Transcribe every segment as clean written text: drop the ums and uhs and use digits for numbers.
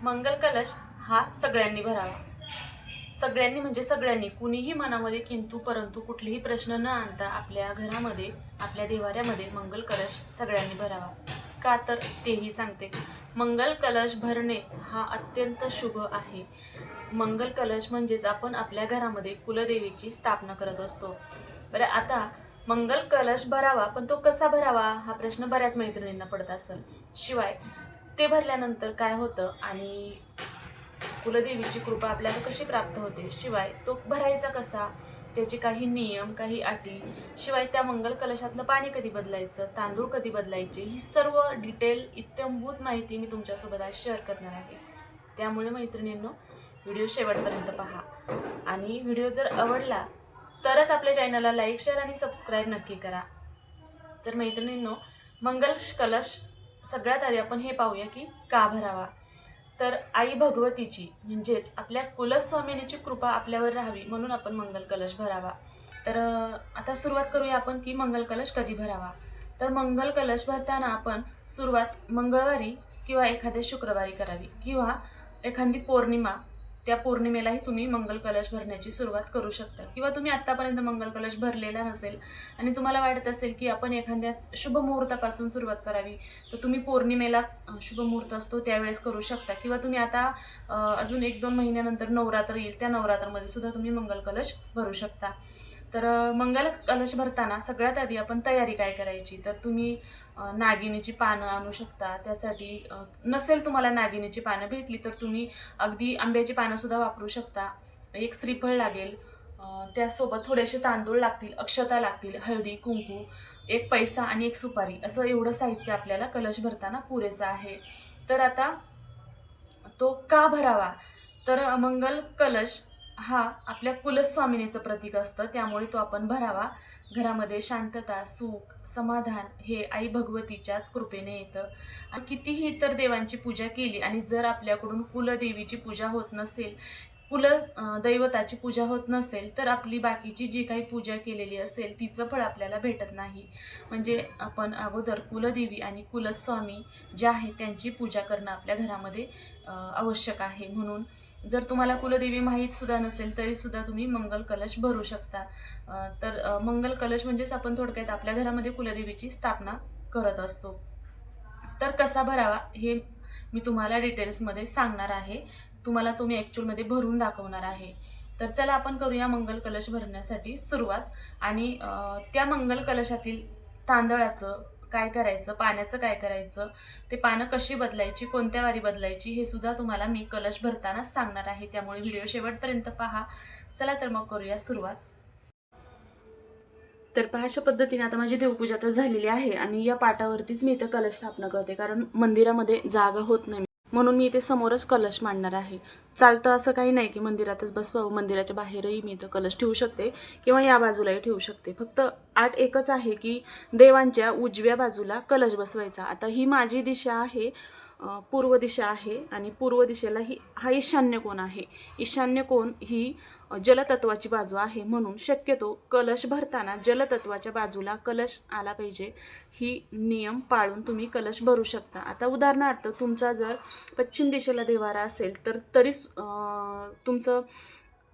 मंगल कलश हा सगळ्यांनी भरावा. सगळ्यांनी म्हणजे सगळ्यांनी, कुणीही मनामध्ये किंतु परंतु कुठलेही प्रश्न न आणता आपल्या घरामध्ये, आपल्या देवाऱ्यामध्ये मंगल कलश सगळ्यांनी भरावा. का तर तेही सांगते. मंगल कलश भरणे हा अत्यंत शुभ आहे. मंगल कलश म्हणजेच आपण आपल्या घरामध्ये कुलदेवीची स्थापना करत असतो. बरं, आता मंगल कलश भरावा, पण तो कसा भरावा हा प्रश्न बऱ्याच मैत्रिणींना पडत असेल. शिवाय ते भरल्यानंतर काय होतं आणि कुलदेवीची कृपा आपल्याला कशी प्राप्त होते, शिवाय तो भरायचा कसा, त्याचे काही नियम, काही अटी, शिवाय त्या मंगल कलशातलं पाणी कधी बदलायचं, तांदूळ कधी बदलायचे, ही सर्व डिटेल इत्थंभूत माहिती मी तुमच्यासोबत आज शेअर करणार आहे. त्यामुळे मैत्रिणींनो, व्हिडिओ शेवटपर्यंत पहा. आणि व्हिडिओ जर आवडला तरच आपल्या चॅनलला लाईक, शेअर आणि सबस्क्राईब नक्की करा. तर मैत्रिणींनो, मंगल कलश सगळ्यात आधी आपण हे पाहूया की का भरावा. तर आई भगवतीची म्हणजेच आपल्या कुलस्वामिनीची कृपा आपल्यावर राहावी म्हणून आपण मंगल कलश भरावा. तर आता सुरुवात करूया आपण की मंगल कलश कधी भरावा. तर मंगल कलश भरताना आपण सुरुवात मंगळवारी किंवा एखाद्या शुक्रवारी करावी, किंवा एखादी पौर्णिमा, त्या पौर्णिमेलाही तुम्ही मंगल कलश भरण्याची सुरुवात करू शकता. किंवा तुम्ही आत्तापर्यंत मंगल कलश भरलेला नसेल आणि तुम्हाला वाटत असेल की आपण एखाद्या शुभ मुहूर्तापासून सुरुवात करावी, तर तुम्ही पौर्णिमेला शुभ मुहूर्त असतो त्यावेळेस करू शकता. किंवा तुम्ही आता अजून 1-2 महिन्यानंतर नवरात्र येईल, त्या नवरात्रामध्ये सुद्धा तुम्ही मंगल कलश भरू शकता. तर मंगल कलश भरताना सगळ्यात आधी आपण तयारी काय करायची, तर तुम्ही नागिनीची पानं आणू शकता. त्यासाठी नसेल तुम्हाला नागिनीची पानं भेटली तर तुम्ही अगदी आंब्याची पानं सुद्धा वापरू शकता. एक श्रीफळ लागेल, त्यासोबत थोडेसे तांदूळ लागतील, अक्षता लागतील, हळदी, कुंकू, एक पैसा आणि एक सुपारी, असं एवढं साहित्य आपल्याला कलश भरताना पुरेसं आहे. तर आता तो का भरावा, तर मंगल कलश हा आपल्या कुलस्वामिनीचं प्रतीक असतं, त्यामुळे तो आपण भरावा. घरामध्ये शांतता, सुख, समाधान हे आई भगवतीच्याच कृपेने येतं. आणि कितीही इतर देवांची पूजा केली आणि जर आपल्याकडून कुलदेवीची पूजा होत नसेल, दैवताची पूजा होत नसेल, तर आपली बाकीची जी काही पूजा केलेली असेल तिचं फळ आपल्याला भेटत नाही. म्हणजे आपण अगोदर कुलदेवी आणि कुलस्वामी जे आहे त्यांची पूजा करणं आपल्या घरामध्ये आवश्यक आहे. म्हणून जर तुम्हाला कुलदेवी माहीत सुद्धा नसेल तरी सुद्धा तुम्ही मंगल कलश भरू शकता. तर मंगल कलश म्हणजेच आपण थोडक्यात आपल्या घरामध्ये कुलदेवीची स्थापना करत असतो. तर कसा भरावा हे मी तुम्हाला डिटेल्समध्ये सांगणार आहे. तुम्ही ॲक्च्युअलमध्ये भरून दाखवणार आहे. तर चला आपण करूया मंगल कलश भरण्यासाठी सुरुवात. आणि त्या मंगल कलशातील तांदळाचं काय करायचं, पाण्याचं काय करायचं, ते पानं कशी बदलायची, कोणत्या वारी बदलायची, हे सुद्धा तुम्हाला मी कलश भरताना सांगणार आहे. त्यामुळे व्हिडिओ शेवटपर्यंत पहा. चला तर मग करूया सुरुवात. तर पहा, अशा पद्धतीने आता माझी देवपूजा तर झालेली आहे आणि या पाटावरतीच मी इथे कलश स्थापना करते, कारण मंदिरामध्ये जागा होत नाही म्हणून मी इथे समोरच कलश मांडणार आहे. चालतं असं काही नाही की मंदिरातच बसवावं, मंदिराच्या बाहेरही मी इथं कलश ठेवू शकते किंवा या बाजूलाही ठेवू शकते. फक्त आठ एकच आहे की देवांच्या उजव्या बाजूला कलश बसवायचा. आता ही माझी दिशा आहे, पूर्व दिशा आहे आणि पूर्व दिशेला हा ईशान्य कोण आहे. ईशान्य कोण ही जलतत्वाची बाजू आहे, म्हणून शक्यतो कलश भरताना जलतत्वाच्या बाजूला कलश आला पाहिजे, ही नियम पाळून तुम्ही कलश भरू शकता. आता उदाहरणार्थ तुमचा जर पश्चिम दिशेला देवारा असेल तर तरी तुमचं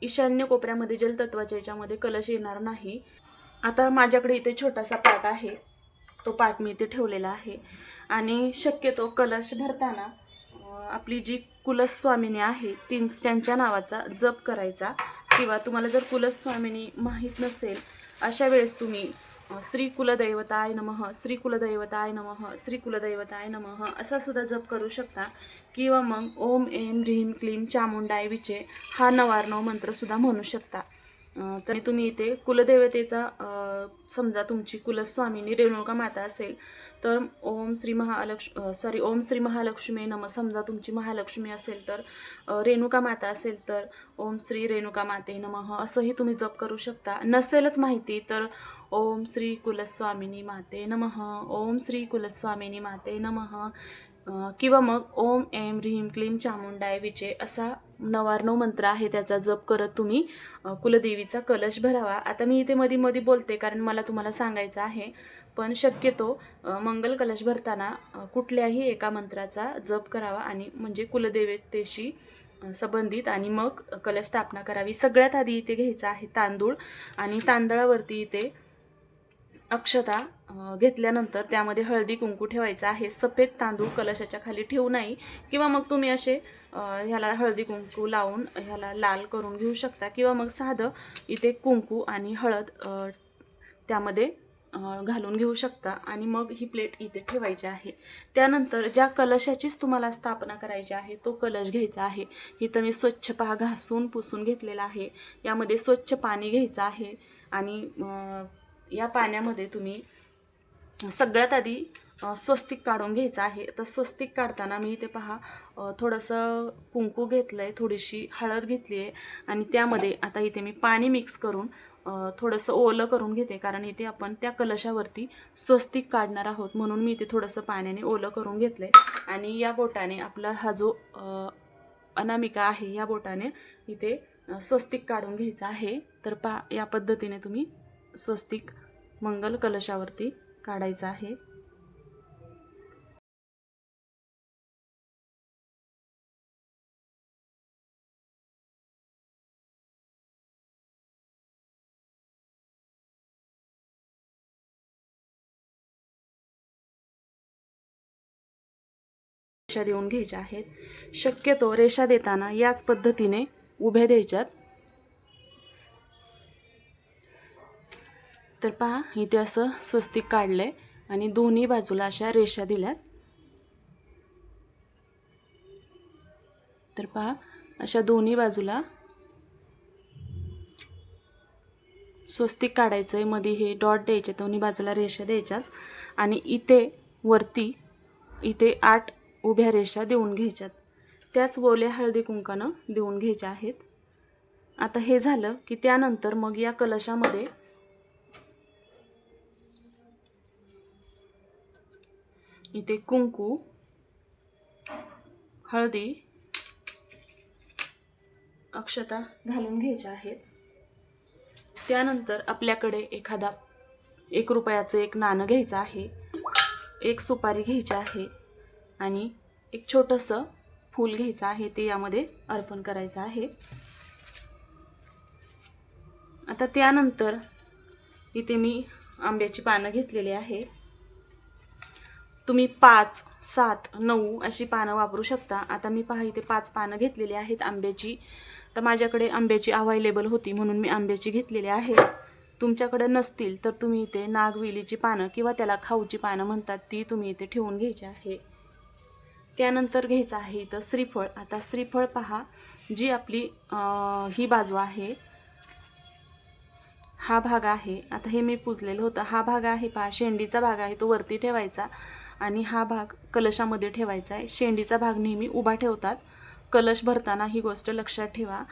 ईशान्य कोपऱ्यामध्ये जलतत्वाच्या याच्यामध्ये कलश येणार नाही. आता माझ्याकडे इथे छोटासा पाट आहे, तो पाट मी इथे ठेवलेला आहे. आणि शक्यतो कलश भरताना आपली जी कुलस्वामिनी आहे त्यांच्या नावाचा जप करायचा. किंवा तुम्हाला जर कुलस्वामिनी माहीत नसेल अशा वेळेस तुम्ही श्री कुलदैवताय नमः, श्री कुलदैवताय नमः, श्री कुलदैवताय नमः असा सुद्धा जप करू शकता. किंवा मग ओम ऐं ह्रीं क्लीं चामुंडाय विचे हा 9 मंत्र सुद्धा म्हणू शकता. तर तुम्ही इथे कुलदेवतेचा समजा तुमची कुलस्वामिनी रेणुका माता असेल तर ओम श्री महालक्ष्मी नमः. समजा तुमची महालक्ष्मी असेल तर रेणुका माता असेल तर ओम श्री रेणुका माते नमः असंही तुम्ही जप करू शकता. नसेलच माहिती तर ओम श्री कुलस्वामिनी माते नमः, ओम श्री कुलस्वामिनी माते नमः. किंवा मग ओम ऐं ह्रीं क्लीं चामुंडाय विचे असा 9 मंत्र आहे, त्याचा जप करत तुम्ही कुलदेवीचा कलश भरावा. आता मी इथे मध्ये बोलते कारण मला तुम्हाला सांगायचं आहे. पण शक्यतो मंगल कलश भरताना कुठल्याही एका मंत्राचा जप करावा आणि म्हणजे कुलदेवतेशी संबंधित आणि मग कलश स्थापना करावी. सगळ्यात आधी इथे घ्यायचा आहे तांदूळ आणि तांदळावरती इथे अक्षता घेतल्यानंतर त्यामध्ये हळदी कुंकू ठेवायचं आहे. सफेद तांदूळ कलशाच्या खाली ठेवू नये किंवा मग तुम्ही असे ह्याला हळदी कुंकू लावून ह्याला लाल करून घेऊ शकता किंवा मग साधं इथे कुंकू आणि हळद त्यामध्ये घालून घेऊ शकता आणि मग ही प्लेट इथे ठेवायची आहे. त्यानंतर ज्या कलशाचीच तुम्हाला स्थापना करायची आहे तो कलश घ्यायचा आहे. इथं मी स्वच्छ पहा घासून पुसून घेतलेला आहे. यामध्ये स्वच्छ पाणी घ्यायचं आहे आणि या पाण्यामध्ये तुम्ही सगळ्यात आधी स्वस्तिक काढून घ्यायचं आहे. तर स्वस्तिक काढताना मी इथे पहा थोडंसं कुंकू घेतलं आहे, थोडीशी हळद घेतली आहे आणि त्यामध्ये आता इथे मी पाणी मिक्स करून थोडंसं ओलं करून घेते, कारण इथे आपण त्या कलशावरती स्वस्तिक काढणार आहोत म्हणून मी इथे थोडंसं पाण्याने ओलं करून घेतलं आहे. आणि या बोटाने आपला हा जो अनामिका आहे या बोटाने इथे स्वस्तिक काढून घ्यायचा आहे. तर पहा या पद्धतीने तुम्ही स्वस्तिक मंगल कलशावरती काढायचा आहे. रेषा देऊन घ्यायच्या आहेत. शक्यतो रेषा देताना याच पद्धतीने उभ्या द्यायच्यात. तर पहा इथे असं स्वस्तिक काढलंय आणि दोन्ही बाजूला अशा रेषा दिल्यात. तर पहा अशा दोन्ही बाजूला स्वस्तिक काढायचं आहे. मध्ये हे डॉट द्यायचे, दोन्ही बाजूला रेषा द्यायच्यात आणि इथे वरती इथे 8 उभ्या रेषा देऊन घ्यायच्यात. त्याच ओल्या हळदी कुंकानं देऊन घ्यायच्या आहेत. आता हे झालं की त्यानंतर मग या कलशामध्ये इथे कुंकू, हळदी, अक्षता घालून घ्यायच्या आहेत. त्यानंतर आपल्याकडे एखादा 1 रुपयाचं एक नाणं घ्यायचं आहे, एक सुपारी घ्यायची आहे आणि एक छोटंसं फूल घ्यायचं आहे, ते यामध्ये अर्पण करायचं आहे. आता त्यानंतर इथे मी आंब्याची पानं घेतलेली आहे. तुम्ही 5, 7, 9 अशी पानं वापरू शकता. आता मी पहा इथे 5 पानं घेतलेली आहेत आंब्याची. तर माझ्याकडे आंब्याची अवेलेबल होती म्हणून मी आंब्याची घेतलेली आहे. तुमच्याकडे नसतील तर तुम्ही इथे नागवेलीची पानं किंवा त्याला खाऊची पानं म्हणतात ती तुम्ही इथे ठेवून घ्यायची आहे. त्यानंतर घ्यायचं आहे इथं श्रीफळ. आता श्रीफळ पहा, जी आपली ही बाजू आहे, हा भाग आहे. आता हे मी पुजलेलं होतं, हा भाग आहे पहा, शेंडीचा भाग आहे, तो वरती ठेवायचा आणि हा भाग कलशामध्ये ठेवायचा आहे. शेंडीचा भाग नेहमी उभा ठेवतात कलश भरताना, ही गोष्ट लक्षात ठेवा.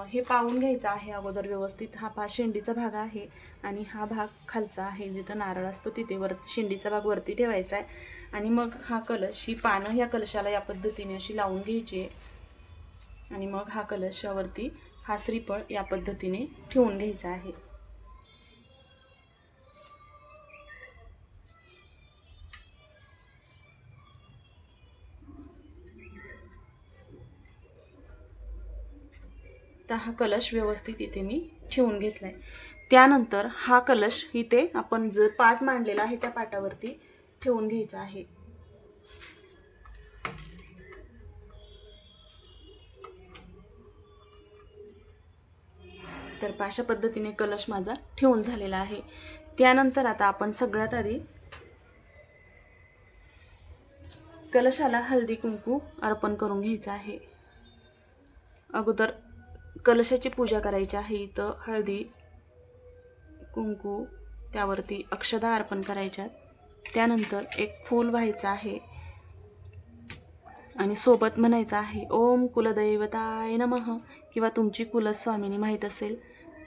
हे पाहून घ्यायचं आहे अगोदर व्यवस्थित. हा पहा शेंडीचा भाग आहे आणि हा भाग खालचा आहे, जिथं नारळ असतो तिथे वरती शेंडीचा भाग वरती ठेवायचा आहे. आणि मग हा कलश, ही पानं ह्या कलशाला या पद्धतीने अशी लावून घ्यायची आहे आणि मग हा कलशावरती हा श्रीफळ या पद्धतीने ठेवून घ्यायचा आहे. तर हा कलश व्यवस्थित इथे मी ठेवून घेतलाय. त्यानंतर हा कलश इथे आपण जो पाट मांडलेला आहे त्या पाटावरती ठेवून घ्यायचा आहे. तर अशा पद्धतीने कलश माझा ठेवून झालेला आहे. त्यानंतर आता आपण सगळ्यात आधी कलशाला हळदी कुंकू अर्पण करून घ्यायचं आहे. अगोदर कलशाची पूजा करायची आहे. इथं हळदी कुंकू, त्यावरती अक्षता अर्पण करायच्यात. त्यानंतर एक फूल व्हायचं आहे आणि सोबत म्हणायचं आहे ओम कुलदैवताय नमः, किंवा तुमची कुलस्वामिनी माहीत असेल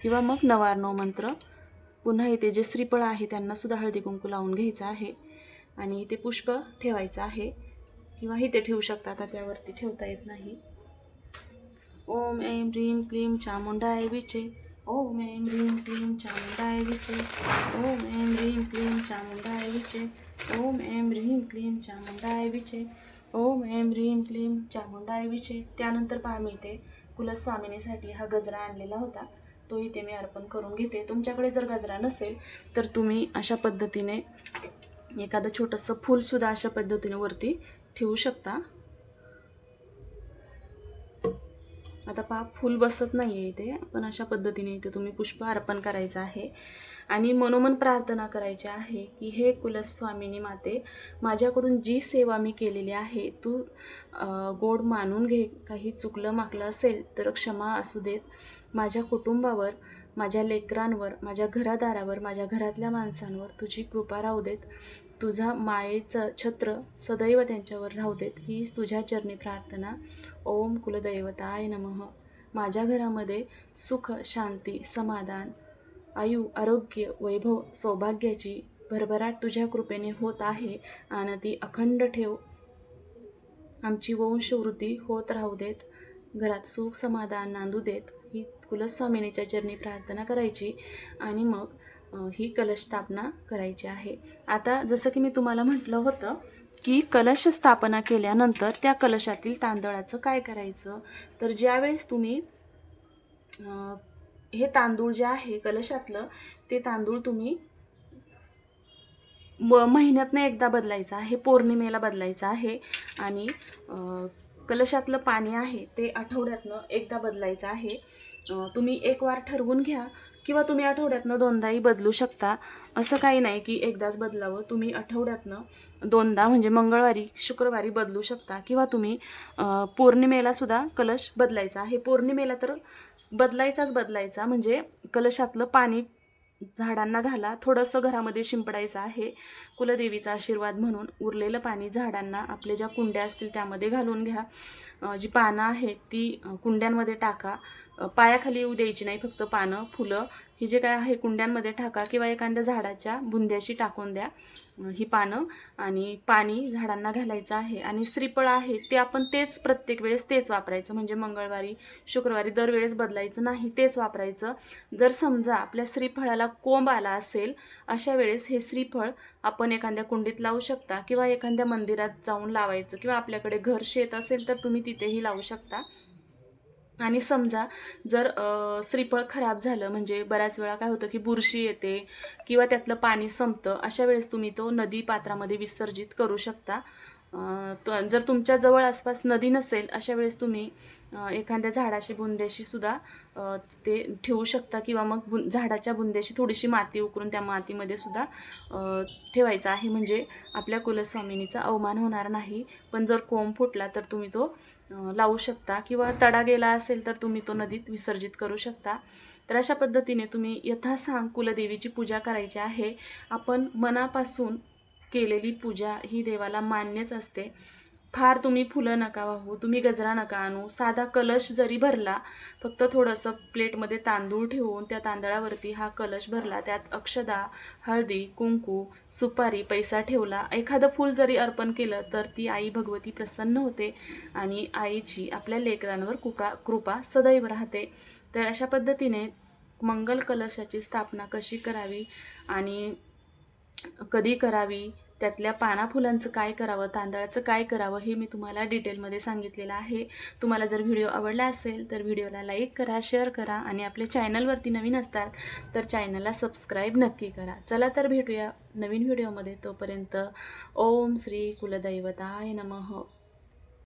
किंवा मग नवार्णव मंत्र. पुन्हा इथे जे श्रीफळ आहे त्यांना सुद्धा हळदी कुंकू लावून घ्यायचं आहे आणि इथे पुष्प ठेवायचं आहे किंवा इथे ठेवू शकता, आता त्यावरती ठेवता येत नाही. ओम ऐं ह्रीं क्लीं चामुंडाय विचे ओम ऐं ह्रीं क्लीं चामुण्डाय विचे, ओम ऐं ह्रीं क्लीं चामुण्डाय विचे, ओम ऐं ह्रीं क्लीं चामुण्डाय विचे, ओम ऐं ह्रीं क्लीं चामुण्डाय विचे. त्यानंतर पहा मी इथे कुलस्वामिनीसाठी हा गजरा आणलेला होता, तो इथे मी अर्पण करून घेते. तुमच्याकडे जर गजरा नसेल तर तुम्ही अशा पद्धतीने एखादं छोटंसं फूलसुद्धा अशा पद्धतीने वरती ठेवू शकता. आता पहा फूल बसत नाही आहे इथे, पण अशा पद्धतीने इथे तुम्ही पुष्प अर्पण करायचं आहे आणि मनोमन प्रार्थना करायची आहे की हे कुलस्वामिनी माते, माझ्याकडून जी सेवा मी केलेली आहे तू गोड मानून घे. काही चुकलं माकलं असेल तर क्षमा असू देत. माझ्या कुटुंबावर, माझ्या लेकरांवर, माझ्या घरादारावर, माझ्या घरातल्या माणसांवर तुझी कृपा राहू देत. तुझा मायेचं छत्र सदैव त्यांच्यावर राहू देत. हीच तुझ्या चरणी प्रार्थना. ओम कुलदैवताय नमः. माझ्या घरामध्ये सुख, शांती, समाधान, आयु, आरोग्य, वैभव, सौभाग्याची भरभराट तुझ्या कृपेने होत आहे आणि ती अखंड ठेव. आमची वंशवृद्धी होत राहू देत. घरात सुख समाधान नांदू देत. ही कुलस्वामिनीच्या चरणी प्रार्थना करायची आणि मग ही कलश स्थापना करायची आहे. आता जसं की मी तुम्हाला म्हटलं होतं की कलश स्थापना केल्यानंतर त्या कलशातील तांदळाचं काय करायचं, तर ज्यावेळेस तुम्ही हे तांदूळ जे आहे कलशातलं ते तांदूळ तुम्ही महिन्यातनं एकदा बदलायचं आहे, पौर्णिमेला बदलायचं आहे आणि कलशातलं पाणी आहे ते आठवड्यातनं एकदा बदलायचं आहे. तुम्ही एक वार ठरवून घ्या किंवा तुम्ही आठवड्यातनं दोनदाही बदलू शकता. असं काही नाही की एकदाच बदलावं. तुम्ही आठवड्यातनं दोनदा म्हणजे मंगळवारी, शुक्रवारी बदलू शकता किंवा तुम्ही पौर्णिमेलासुद्धा कलश बदलायचा आहे. पौर्णिमेला तर बदलायचा म्हणजे कलशातलं पाणी झाडांना घाला, थोडंसं घरामध्ये शिंपडायचं आहे कुलदेवीचा आशीर्वाद म्हणून. उरलेलं पाणी झाडांना आपले ज्या कुंड्या असतील त्यामध्ये घालून घ्या. जी पानं आहेत ती कुंड्यांमध्ये टाका. पायाखाली येऊ द्यायची नाही, फक्त पानं फुलं ही जे काय आहे कुंड्यांमध्ये टाका किंवा एखाद्या झाडाच्या बुंद्याशी टाकून द्या ही पानं. आणि पाणी झाडांना घालायचं आहे आणि श्रीफळ आहे ते आपण तेच प्रत्येक वेळेस तेच वापरायचं, म्हणजे मंगळवारी शुक्रवारी दरवेळेस बदलायचं नाही, तेच वापरायचं. जर समजा आपल्या श्रीफळाला कोंब आला असेल अशा वेळेस हे श्रीफळ आपण एखाद्या कुंडीत लावू शकता किंवा एखाद्या मंदिरात जाऊन लावायचं किंवा आपल्याकडे घर शेत असेल तर तुम्ही तिथेही लावू शकता. आणि समजा जर श्रीफळ खराब झालं, म्हणजे बऱ्याच वेळा काय होतं की बुरशी येते किंवा त्यातलं पाणी संपतं, अशा वेळेस तुम्ही तो नदी पात्रामध्ये विसर्जित करू शकता. जर तुमच्या जवळ आसपास नदी नसेल अशा वेळेस तुम्ही एखाद्या झाडाशी बुंद्याशी सुद्धा ते ठेवू शकता किंवा मग झाडाच्या बुंद्याशी थोडीशी माती उकरून त्या मातीमध्ये सुद्धा ठेवायचं आहे, म्हणजे आपल्या कुलस्वामिनीचा अवमान होणार नाही. पण जर कोंब फुटला तर तुम्ही तो लावू शकता किंवा तडा गेला असेल तर तुम्ही तो नदीत विसर्जित करू शकता. तर अशा पद्धतीने तुम्ही यथासांग कुलदेवीची पूजा करायची आहे. आपण मनापासून केलेली पूजा ही देवाला मान्यच असते. फार तुम्ही फुलं नका वाहू, तुम्ही गजरा नका आणू, साधा कलश जरी भरला, फक्त थोडंसं प्लेटमध्ये तांदूळ ठेवून त्या तांदळावरती हा कलश भरला, त्यात अक्षदा, हळदी, कुंकू, सुपारी, पैसा ठेवला, एखादं फूल जरी अर्पण केलं तर ती आई भगवती प्रसन्न होते आणि आईची आपल्या लेकरांवर कृपा सदैव राहते. तर अशा पद्धतीने मंगल कलशाची स्थापना कशी करावी आणि कधी करावी, त्यातल्या पानाफुलांचं काय करावं, तांदळाचं काय करावं हे मी तुम्हाला डिटेलमध्ये सांगितलेलं आहे. तुम्हाला जर व्हिडिओ आवडला असेल तर व्हिडिओला लाईक करा, शेअर करा आणि आपल्या चॅनलवरती नवीन असतात तर चॅनलला सबस्क्राईब नक्की करा. चला तर भेटूया नवीन व्हिडिओमध्ये. तोपर्यंत ओम श्री कुलदैवताय नमः.